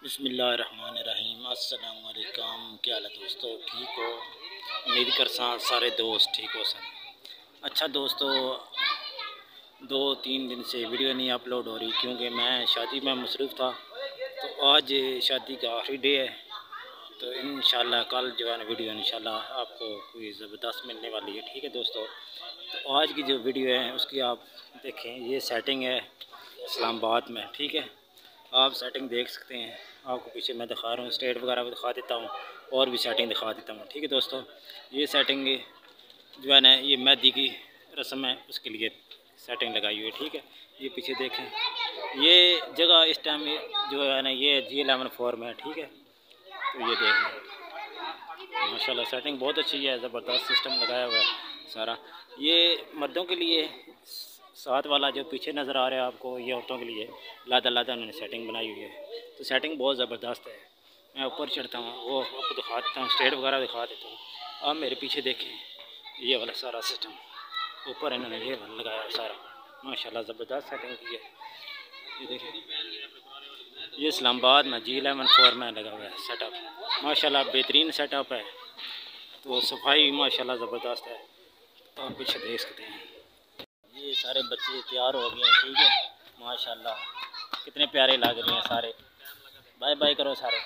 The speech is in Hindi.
बिस्मिल्लाहिर्रहमानिर्रहीम। अस्सलाम वालेकुम। क्या हाल है दोस्तों, ठीक हो? उम्मीद कर सारे दोस्त ठीक हो सन। अच्छा दोस्तों, 2-3 दिन से वीडियो नहीं अपलोड हो रही क्योंकि मैं शादी में मसरूफ़ था। तो आज शादी का आखिरी डे है, तो इंशाल्लाह कल जो है ना वीडियो इंशाल्लाह आपको कोई ज़बरदस्त मिलने वाली है। ठीक है दोस्तों, तो आज की जो वीडियो है उसकी आप देखें। ये सेटिंग है इस्लामाबाद में, ठीक है, आप सेटिंग देख सकते हैं। आपको पीछे मैं दिखा रहा हूँ, स्टेट वगैरह भी दिखा देता हूँ और भी सेटिंग दिखा देता हूँ। ठीक है दोस्तों, ये सेटिंग जो है ना ये मेहंदी की रस्म है, उसके लिए सेटिंग लगाई हुई है। ठीक है, ये पीछे देखें, ये जगह इस टाइम जो है ना ये G11 में है। ठीक है, तो ये देखें माशाल्लाह सेटिंग बहुत अच्छी है, ज़बरदस्त सिस्टम लगाया हुआ है सारा। ये मर्दों के लिए साथ वाला जो पीछे नज़र आ रहा है आपको, ये औरतों के लिए लादा उन्होंने सेटिंग बनाई हुई है। तो सेटिंग बहुत ज़बरदस्त है। मैं ऊपर चढ़ता हूँ, वो आपको दिखा देता हूँ, स्टेट वगैरह दिखा देता हूँ। आप मेरे पीछे देखें, ये वाला सारा सिस्टम ऊपर इन्होंने ये वाला लगाया है सारा, माशाल्लाह ज़बरदस्त सेटिंग की है। ये देखें, ये इस्लामाबाद में G11 में लगा हुआ है सेटअप, माशाल्लाह बेहतरीन सेटअप है। तो सफाई माशाल्लाह ज़बरदस्त है। तो आप पीछे देख सकते हैं, ये सारे बच्चे तैयार हो गए हैं। ठीक है, माशाल्लाह कितने प्यारे लग रहे हैं सारे। बाय बाय करो सारे।